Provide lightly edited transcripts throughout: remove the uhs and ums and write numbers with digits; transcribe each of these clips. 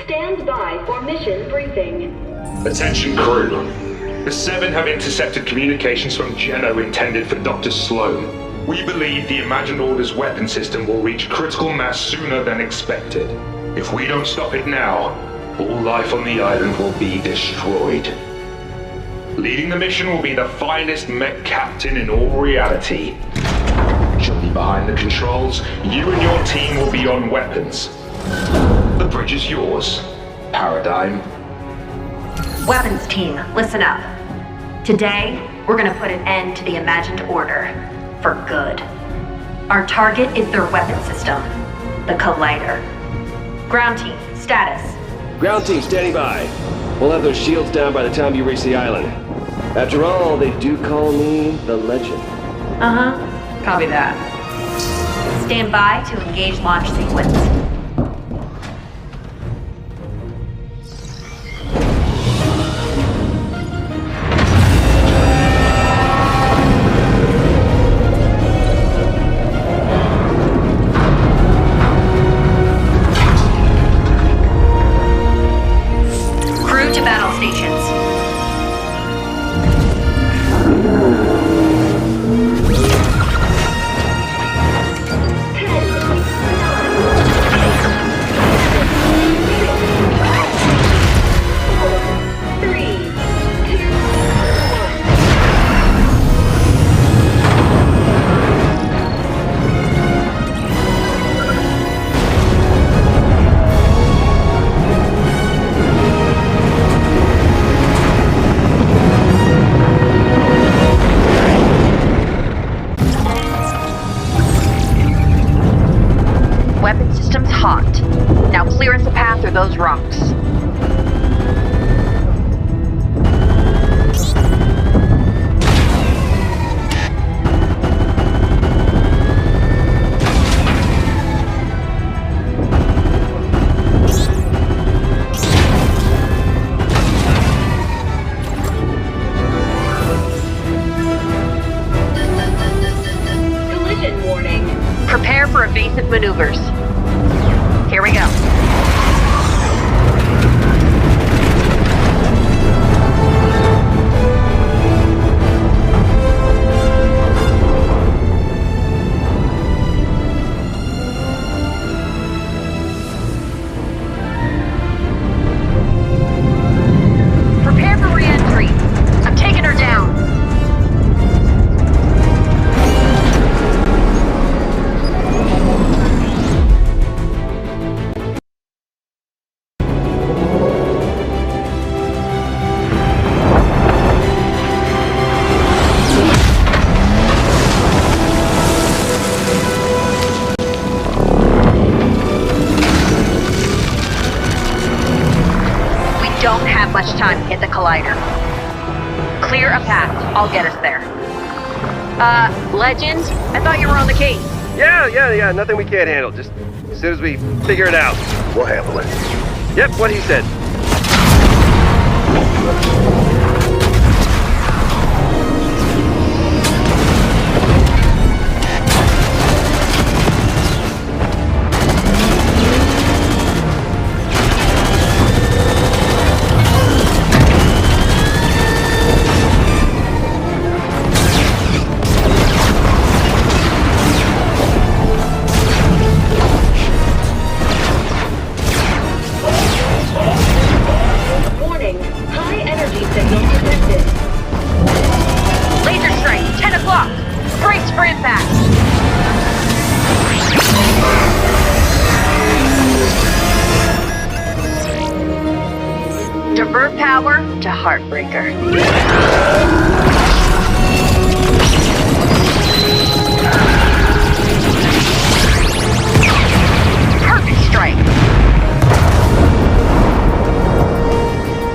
Stand by for mission briefing. Attention crew. The Seven have intercepted communications from Geno intended for Dr. Sloan. We believe the Imagined Order's weapon system will reach critical mass sooner than expected. If we don't stop it now, all life on the island will be destroyed. Leading the mission will be the finest mech captain in all reality. She'll be behind the controls. You and your team will be on weapons. The bridge is yours, Paradigm. Weapons team, listen up. Today, we're gonna put an end to the Imagined Order. For good. Our target is their weapon system, the Collider. Ground team, status. Ground team, standing by. We'll have those shields down by the time you reach the island. After all, they do call me the Legend. Uh-huh. Copy that. Stand by to engage launch sequence. Crew to battle stations. Weapon system's hot. Now clear us a path through those rocks. Collision warning. Prepare for evasive maneuvers. Here we go. Prepare for re-entry. I'm taking her down. Don't have much time to hit the Collider. Clear a path. I'll get us there. Legend? I thought you were on the case. Yeah, nothing we can't handle. Just as soon as we figure it out, we'll handle it. Yep, what he said. Warning. High energy signal detected. Laser strike, 10 o'clock. Brace for impact. Divert power to Heartbreaker. Perfect strike.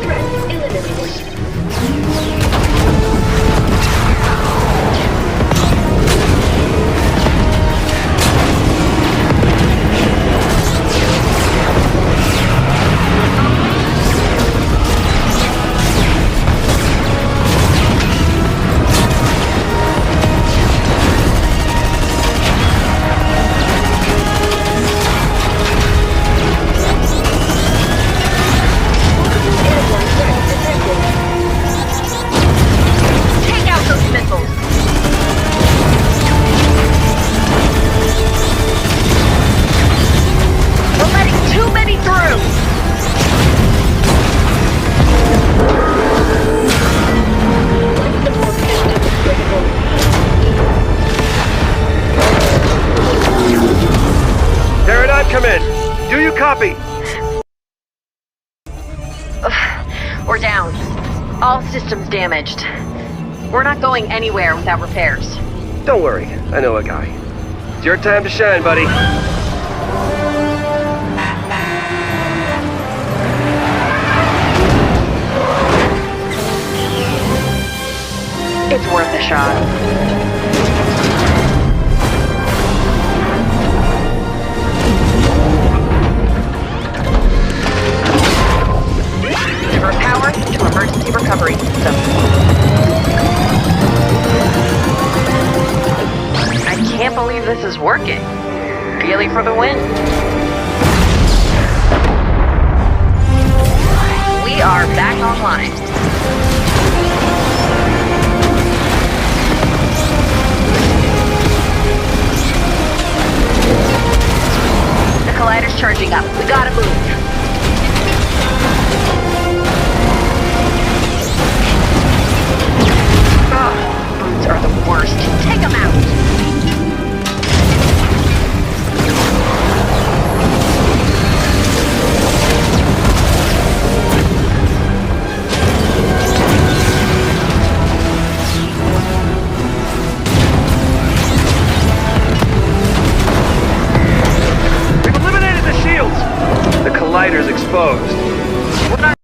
Threat eliminated. Copy! We're down. All systems damaged. We're not going anywhere without repairs. Don't worry, I know a guy. It's your time to shine, buddy. It's worth a shot. Divert power to emergency recovery system. I can't believe this is working. Really for the win. We are back online. The collider's charging up. We gotta move. Boots are the worst. Take them out. We've eliminated the shields! The collider's exposed. We're not...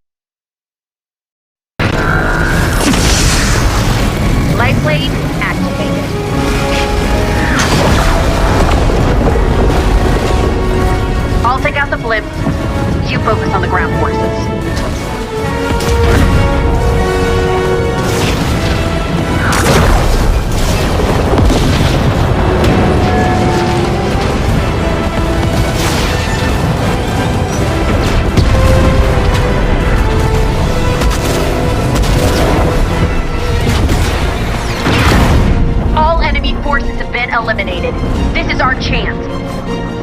Light blade activated. I'll take out the blimps. You focus on the ground forces. Forces have been eliminated. This is our chance.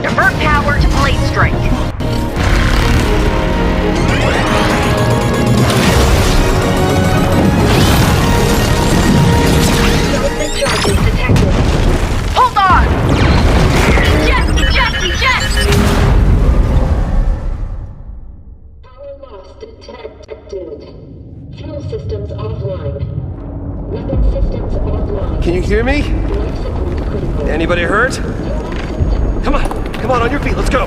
Divert power to blade strike. Equipment charges detected. Hold on! Eject! Eject! Eject! Power loss detected. Fuel systems offline. Weapon systems offline. Can you hear me? Life support critical. Anybody hurt? Come on your feet, let's go.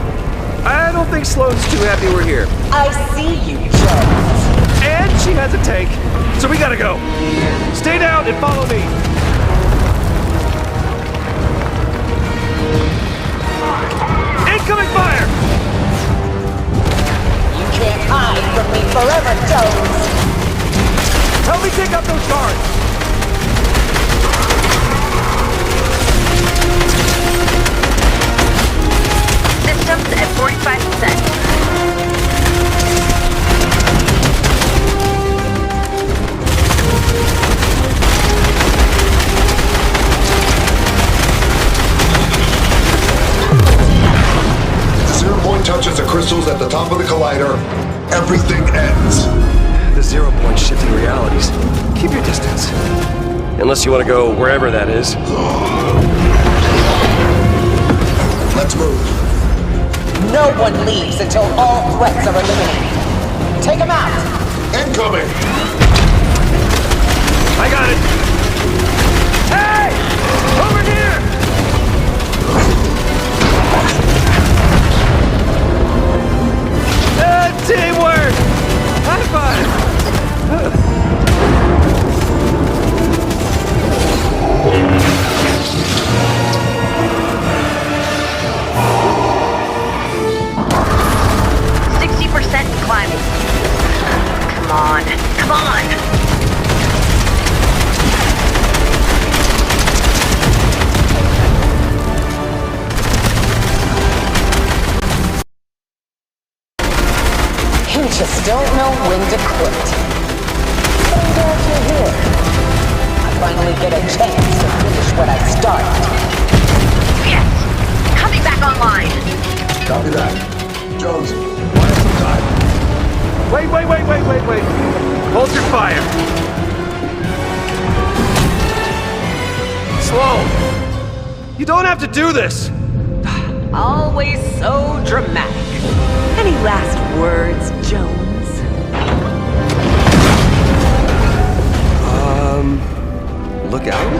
I don't think Sloane's too happy we're here. I see you, Jones. And she has a tank, so we gotta go. Stay down and follow me. Incoming fire! You can't hide from me forever, Jones. Help me take out those guards! Systems at 45%. The zero point touches the crystals at the top of the collider. Everything ends. The 0 point shifting realities. Keep your distance. Unless you want to go wherever that is. Let's move. No one leaves until all threats are eliminated. Take them out. Incoming! I got it! Hey! Over here! Teamwork! High five! Climbing. Come on. Come on. 'You just don't know when to quit. I'm glad you're here. I finally get a chance to finish what I started. Yes. Coming back online. Copy that. Jones, buy us some time. Wait. Hold your fire. Sloane! You don't have to do this! Always so dramatic. Any last words, Jones? Look out?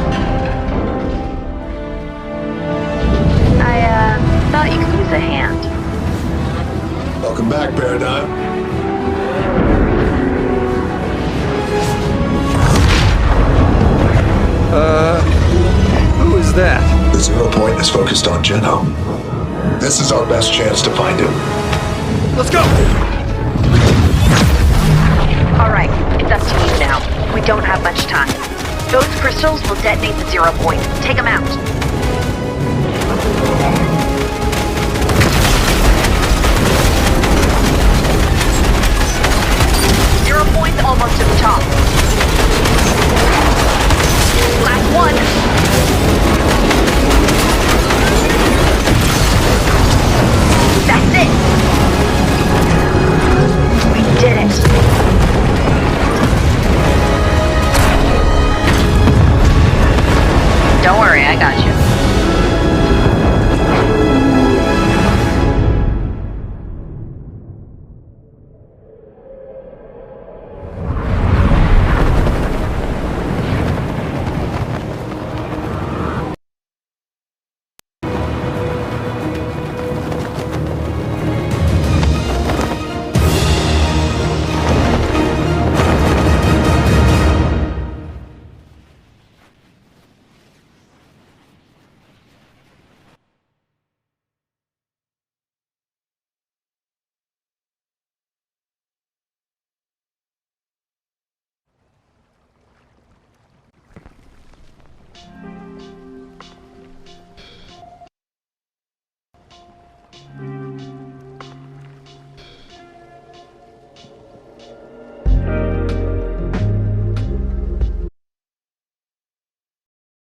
I thought you could use a hand. Welcome back, Paradigm. Who is that? The Zero Point is focused on Geno. This is our best chance to find him. Let's go! Alright, it's up to you now. We don't have much time. Those crystals will detonate the Zero Point. Take them out. Zero Point's almost to the top.